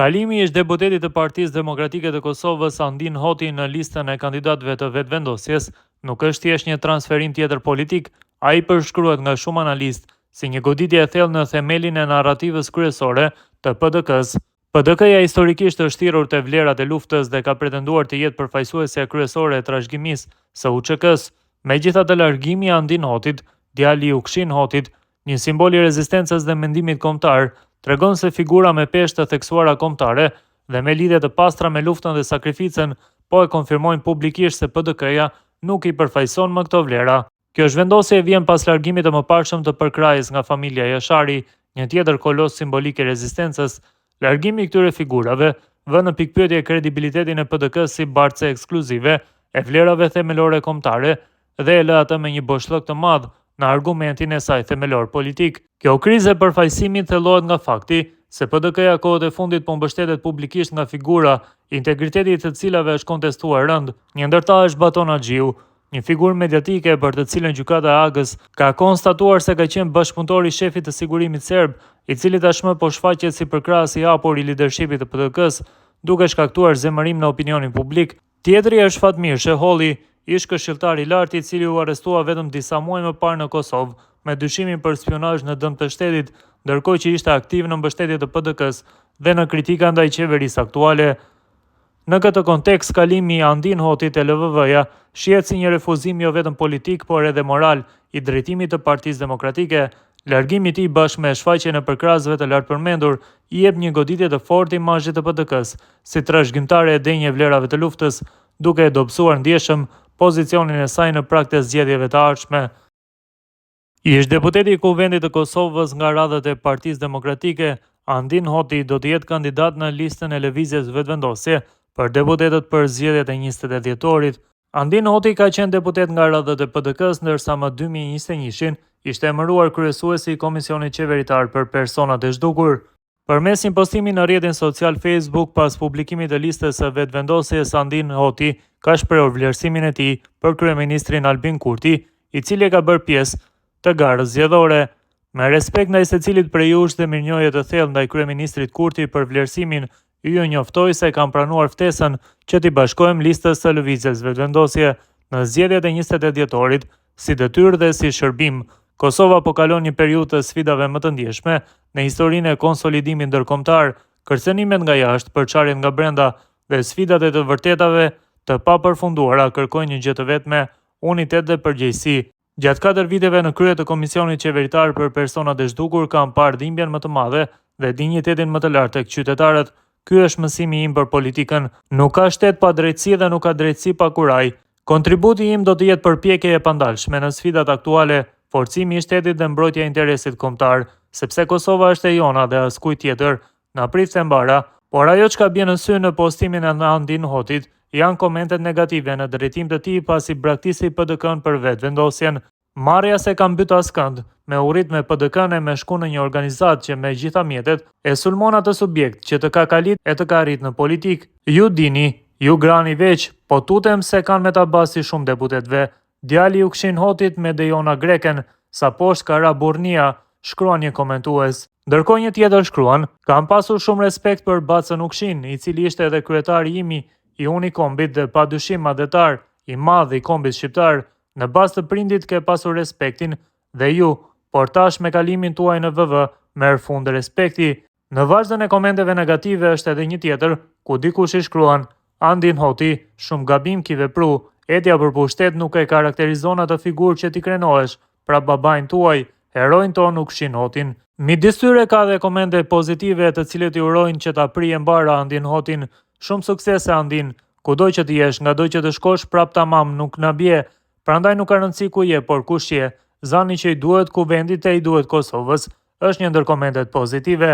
Kalimi ish deputetit të Partisë Demokratike të Kosovës Andin Hoti në listën e kandidatëve të vetëvendosjes nuk është thjesht një transferim tjetër politik, ai përshkruhet nga shumë analistë si një goditje e thellë në themelin e narrativës kryesore të PDK-s. PDK-ja historikisht është thirrur te vlerat e luftës dhe ka pretenduar të jetë përfaqësuesja kryesore e trashëgimisë së UÇK-s. Megjithatë, largimi i Andin Hotit, djali i Ukshin Hotit, një simbol i rezistencës dhe mendimit kombëtar, tregon se figura me peshë të theksuara kombëtare dhe me lidhje të pastra me luftën dhe sakrificën, po e konfirmojnë publikisht se PDK-ja nuk i përfaqëson më këto vlera. Kjo zhvendosje vjen pas largimit të mëparshëm të përkrajës nga familja Jashari, një tjetër kolos simbolik i rezistencës. Largimi i këtyre figurave vën në pikpyetje kredibilitetin e PDK-s si bartëse ekskluzive e vlerave themelore kombëtare dhe e lë atë me një boshllëk të madh në argumentin e saj themelor politik. Kjo krizë e përfaqësimit thellohet nga fakti se PDK-ja kohët e fundit po mbështetet publikisht nga figura integriteti të cilave është kontestuar rënd. Një ndër ta është Baton Haxhiu, një figurë mediatike për të cilën gjykata e Hagës ka konstatuar se ka qenë bashkëpunëtor i shefit të sigurimit serb, i cili tashmë po shfaqet si përkrahës i hapur i lidershipit të PDK-s, duke shkaktuar zemërim në opinionin publik. Tjetri është Fatmir Sheholli, ish këshilltar i lartë i cili u arrestua vetëm disa muaj më parë në Kosovë me dyshimin për spionazh në dëm të shtetit, ndërkohë që ishte aktiv në mbështetje të PDK-s dhe në kritika ndaj qeverisë aktuale. Në këtë kontekst, kalimi i Andin Hotit e LVV-ja shihet si një refuzim jo vetëm politik, por edhe moral i drejtimit të Partisë Demokratike. Largimi i tij bashkë me shfaqjen e përkrahësve të lartpërmendur i jep një goditje të fortë imazhit të PDK-s si trashëgimtare e denjë vlerave të luftës, duke e dobësuar ndjeshëm pozicionin e saj në prag të zgjedhjeve të ardhshme. Ish deputeti i Kuvendit të Kosovës nga radhët e Partisë Demokratike, Andin Hoti do të jetë kandidat në listën e lëvizjes vetëvendosje për deputetët për zgjedhjet e 28 dhjetorit. Andin Hoti ka qenë deputet nga radhët e PDK-s, ndërsa më 2021 ishte emëruar kryesuesi i Komisionit Qeveritar për Personat e Zhdukur. Përmes një postimi në rrjetin social Facebook pas publikimit të listës së vetëvendosjes, Andin Hoti ka shprehur vlerësimin e tij për kryeministrin Albin Kurti, i cili ka bërë pjesë të garës zgjedhore. Me respekt ndaj secilit prej jush dhe mirënjohje të thellë ndaj kryeministrit Kurti për vlerësimin, ju njoftoj se kam pranuar ftesën që t'i bashkohem listës së lëvizjes vetëvendosje në zgjedhjet e 28 dhjetorit, si detyrë dhe si shërbim. Kosova po kalon një periudhë të sfidave më të ndjeshme në historinë e konsolidimit ndërkombëtar, kërcënimet nga jashtë, përçarjet nga brenda dhe sfidat e të vërtetave të papërfunduara kërkojnë një gjë të vetme, unitet dhe përgjegjësi. Gjatë 4 viteve në krye të Komisionit Qeveritar për Personat e Zhdukur kam parë dhimbjen më të madhe dhe dinjitetin më të lartë tek qytetarët. Ky është mësimi im për politikën. Nuk ka shtet pa drejtësi dhe nuk ka drejtësi pa kuraj. Kontributi im do të jetë përpjekje e pandalshme në sfidat aktuale, forcimi i shtetit dhe mbrojtja e interesit kombëtar, sepse Kosova është e jona dhe askujt tjetër. Na prit të mbara, por ajo çka bie në sy në postimin e Andin Hotit janë komentet negative në drejtim të tij pasi braktisi PDK-n për vetëvendosjen. Marrja se ka mbyt askënd, me urrit me PDK-n e me shku në një organizatë që me gjitha mjetet e sulmon atë subjekt që të ka kalit e të ka rrit në politik. Ju dini, ju grani veç, po tutem se kanë me ta basi shumë deputetve. Djali i Ukshin Hotit me Dejona Greken, sa poshtë ka ra burrnia, shkruan një komentues. Ndërkohë një tjetër shkruan, kam pasur shumë respekt për Bacën Ukshin, i cili ishte edhe kryetari imi i Unikombit dhe padyshim madhetar i madh i kombit shqiptar. Në bazë të prindit ke pasur respektin dhe ju, por tash me kalimin tuaj në VV, merr fund respekti. Në vazhdën e komenteve negative është edhe një tjetër, ku dikush i shkruan, Andin Hoti, shumë gabim ki vepru, etja për pushtet nuk e karakterizon atë figurë që ti krenohesh, pra babain tuaj, herojnë ton Ukshin Hotin. Midis tyre ka dhe komente pozitive të cilët i urojnë që ta prije mbara Andin Hotin. Shumë suksese Andin, kudo që ti jesh, nga do që të shkosh prap tamam nuk na bie. Prandaj nuk ka rëndësi ku je, por kush je, zani që i duhet kuvendit e i duhet Kosovës, është një ndër komentet pozitive.